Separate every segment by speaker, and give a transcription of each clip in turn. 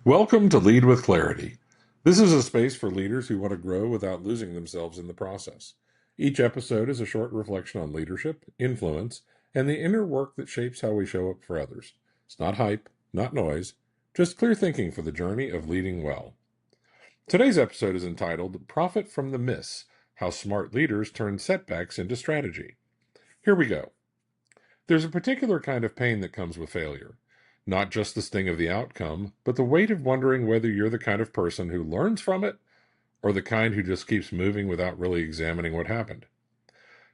Speaker 1: Welcome to Lead with Clarity. This is a space for leaders who want to grow without losing themselves in the process. Each episode is a short reflection on leadership, influence, and the inner work that shapes how we show up for others. It's not hype, not noise, just clear thinking for the journey of leading well. Today's episode is entitled Profit from the Miss: How Smart Leaders Turn Setbacks into Strategy. Here we go. There's a particular kind of pain that comes with failure. Not just the sting of the outcome, but the weight of wondering whether you're the kind of person who learns from it or the kind who just keeps moving without really examining what happened.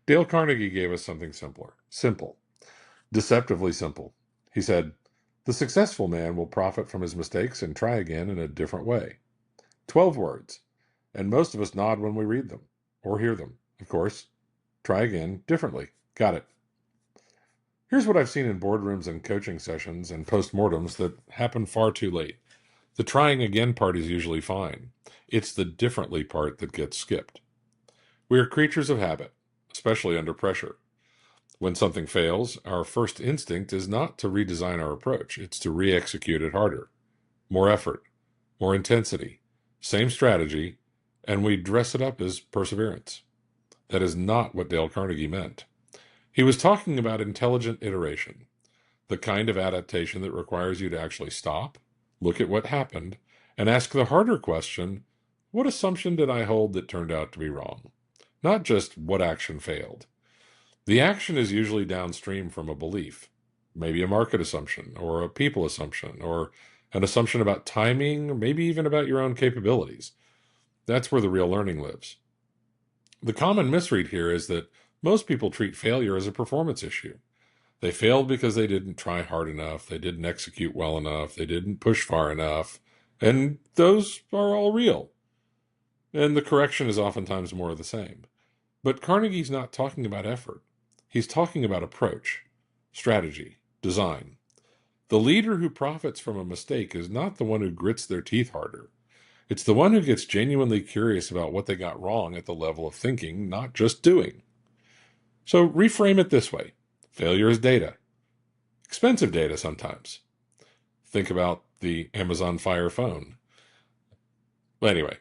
Speaker 1: Dale Carnegie gave us something simple, deceptively simple. He said, "The successful man will profit from his mistakes and try again in a different way." 12 words, and most of us nod when we read them or hear them. Of course, try again differently. Got it. Here's what I've seen in boardrooms and coaching sessions and postmortems that happen far too late. The trying again part is usually fine. It's the differently part that gets skipped. We are creatures of habit, especially under pressure. When something fails, our first instinct is not to redesign our approach. It's to re-execute it harder. More effort, more intensity, same strategy, and we dress it up as perseverance. That is not what Dale Carnegie meant. He was talking about intelligent iteration, the kind of adaptation that requires you to actually stop, look at what happened, and ask the harder question, what assumption did I hold that turned out to be wrong? Not just what action failed. The action is usually downstream from a belief, maybe a market assumption, or a people assumption, or an assumption about timing, or maybe even about your own capabilities. That's where the real learning lives. The common misread here is that most people treat failure as a performance issue. They failed because they didn't try hard enough, they didn't execute well enough, they didn't push far enough, and those are all real. And the correction is oftentimes more of the same. But Carnegie's not talking about effort. He's talking about approach, strategy, design. The leader who profits from a mistake is not the one who grits their teeth harder. It's the one who gets genuinely curious about what they got wrong at the level of thinking, not just doing. So reframe it this way. Failure is data. Expensive data sometimes. Think about the Amazon Fire phone. But anyway,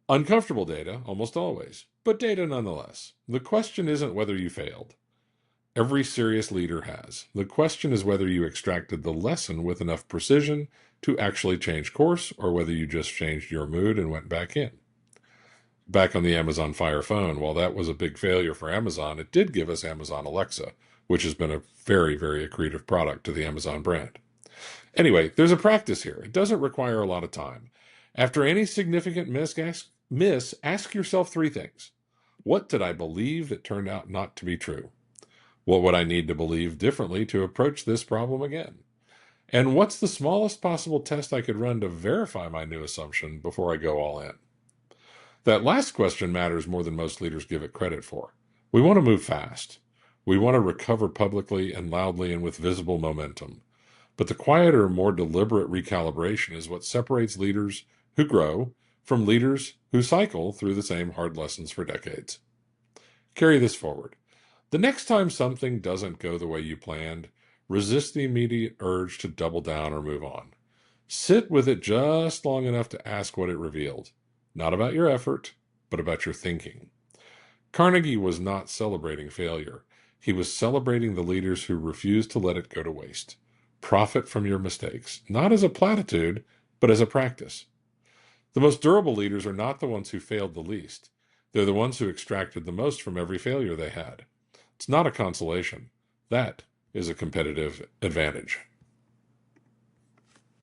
Speaker 1: uncomfortable data almost always, but data nonetheless. The question isn't whether you failed. Every serious leader has. The question is whether you extracted the lesson with enough precision to actually change course, or whether you just changed your mood and went back in. Back on the Amazon Fire phone, while that was a big failure for Amazon, it did give us Amazon Alexa, which has been a very, very accretive product to the Amazon brand. Anyway, there's a practice here. It doesn't require a lot of time. After any significant miss, ask yourself three things. What did I believe that turned out not to be true? What would I need to believe differently to approach this problem again? And what's the smallest possible test I could run to verify my new assumption before I go all in? That last question matters more than most leaders give it credit for. We want to move fast. We want to recover publicly and loudly and with visible momentum. But the quieter, more deliberate recalibration is what separates leaders who grow from leaders who cycle through the same hard lessons for decades. Carry this forward. The next time something doesn't go the way you planned, resist the immediate urge to double down or move on. Sit with it just long enough to ask what it revealed. Not about your effort, but about your thinking. Carnegie was not celebrating failure. He was celebrating the leaders who refused to let it go to waste. Profit from your mistakes, not as a platitude, but as a practice. The most durable leaders are not the ones who failed the least. They're the ones who extracted the most from every failure they had. It's not a consolation. That is a competitive advantage.